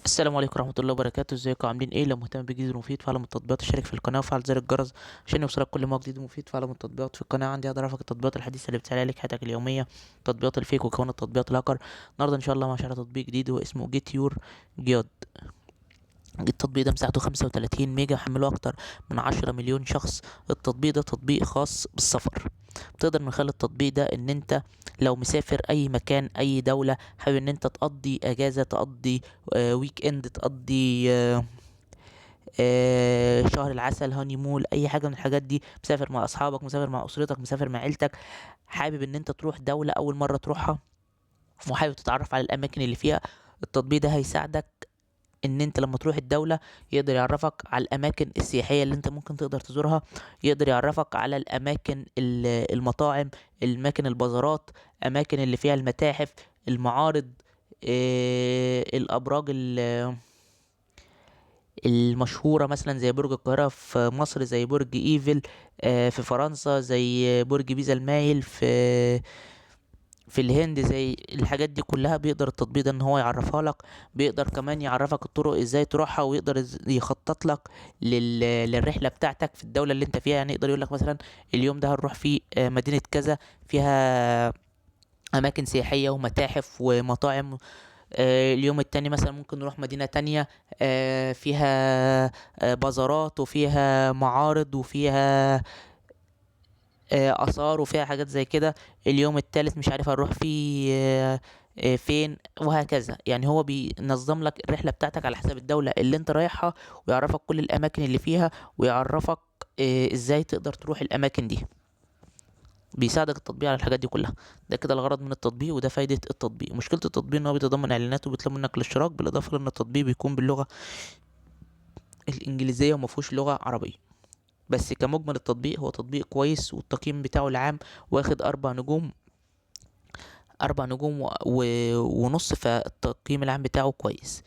السلام عليكم ورحمة الله وبركاته. ازيكم عاملين ايه؟ لو مهتم بجديد ومفيد فعلا من التطبيقات اشترك في القناة وفعل زر الجرس عشان يوصلك كل ما هو جديد ومفيد. فعلا من التطبيقات في القناة عندي اقدر افك التطبيقات الحديثة اللي بتسهل عليك حياتك اليومية، تطبيقات الفيك وكمان التطبيقات الهاكر. النهارده ان شاء الله شرح تطبيق جديد هو اسمه جيت يور جياد. التطبيق ده مساحته 35 ميجا، حمله اكتر من 10 مليون شخص. التطبيق ده تطبيق خاص بالسفر. تقدر من خلال التطبيق ده ان انت لو مسافر اي مكان اي دولة، حابب ان انت تقضي اجازة، تقضي ويك اند، تقضي شهر العسل، هاني مول، اي حاجه من الحاجات دي، مسافر مع اصحابك، مسافر مع اسرتك، مسافر مع عيلتك، حابب ان انت تروح دوله اول مره تروحها وحابب تتعرف على الاماكن اللي فيها. التطبيق ده هيساعدك ان انت لما تروح الدولة يقدر يعرفك على الاماكن السياحية اللي انت ممكن تقدر تزورها، يقدر يعرفك على الاماكن المطاعم، الاماكن البازارات، اماكن اللي فيها المتاحف، المعارض، الابراج المشهورة، مثلا زي برج القاهرة في مصر، زي برج ايفل في فرنسا، زي برج بيزا المايل في الهند. زي الحاجات دي كلها بيقدر التطبيق ده ان هو يعرفها لك. بيقدر كمان يعرفك الطرق ازاي تروحها، ويقدر يخطط لك للرحلة بتاعتك في الدولة اللي انت فيها. يعني يقدر يقول لك مثلا اليوم ده هنروح فيه مدينة كذا، فيها اماكن سياحية ومتاحف ومطاعم. اليوم التاني مثلا ممكن نروح مدينة تانية فيها بازارات وفيها معارض وفيها آثار وفيها حاجات زي كده. اليوم التالت مش عارف هنروح فيه فين، وهكذا. يعني هو بينظم لك الرحلة بتاعتك على حسب الدولة اللي انت رايحها، ويعرفك كل الأماكن اللي فيها، ويعرفك ازاي تقدر تروح الأماكن دي. بيساعدك التطبيق على الحاجات دي كلها. ده كده الغرض من التطبيق، وده فايدة التطبيق. مشكلة التطبيق ان هو بيتضمن اعلانات وبيطلب منك الاشتراك، بالاضافة لان التطبيق بيكون باللغة الانجليزية ومفهوش لغة عربية. بس كمجمل التطبيق هو تطبيق كويس، والتقييم بتاعه العام واخد 4 نجوم، 4 نجوم ونص، فالتقييم العام بتاعه كويس.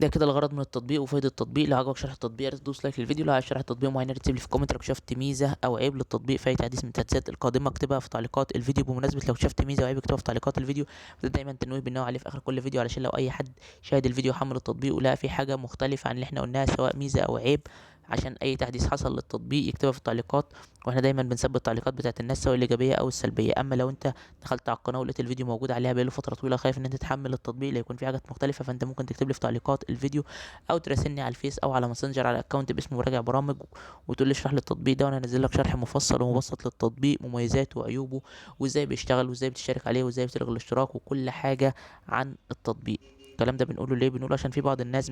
ده كده الغرض من التطبيق وفايدة التطبيق. لو عجبك شرح التطبيق يا ريت تدوس لايك للفيديو. لو عايز شرح التطبيق معين يا ريت تسيب لي في كومنت. لو شفت ميزة او عيب للتطبيق في اي تحديث من التحديثات القادمة اكتبها في تعليقات الفيديو. بمناسبة لو شفت ميزة وعيب اكتبها في تعليقات الفيديو. دايما تنويه بالنوع عليه في اخر كل فيديو، علشان لو اي حد شاهد الفيديو حمل التطبيق ولقى في حاجة مختلفة عن اللي احنا قلناها سواء ميزة او عيب، عشان اي تحديث حصل للتطبيق يكتبها في التعليقات. واحنا دايما بنثبت التعليقات بتاعت الناس سواء الايجابيه او السلبيه. اما لو انت دخلت على القناه ولقيت الفيديو موجود عليها بقاله فتره طويله، خايف ان انت تحمل التطبيق لا يكون في حاجات مختلفه، فانت ممكن تكتب لي في تعليقات الفيديو او تراسلني على الفيس او على ماسنجر على اكونت باسم مراجع برامج، وتقول لي اشرح لي التطبيق ده، وانا انزل لك شرح مفصل ومبسط للتطبيق، مميزاته وعيوبه، وازاي بيشتغل، وازاي بتشترك عليه، وازاي بتلغي الاشتراك، وكل حاجه عن التطبيق. الكلام ده بنقوله ليه؟ بنقوله عشان في بعض الناس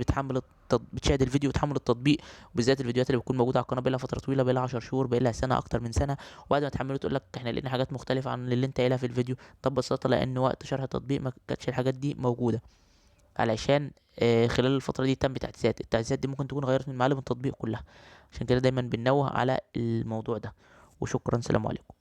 بتشاهد الفيديو وتحمل التطبيق، وبالذات الفيديوهات اللي بتكون موجوده على القناه بقالها فتره طويله، بقالها 10 شهور، بقالها سنه، اكتر من سنه، وبعد ما تحمله تقول لك احنا لقينا حاجات مختلفه عن اللي انت قايلها في الفيديو. طب ببساطه لان وقت شرح التطبيق ما كانتش الحاجات دي موجوده، علشان خلال الفتره دي تم التحديثات دي ممكن تكون غيرت من معالم التطبيق كلها. عشان كده دايما بننوه على الموضوع ده. وشكرا، سلام عليكم.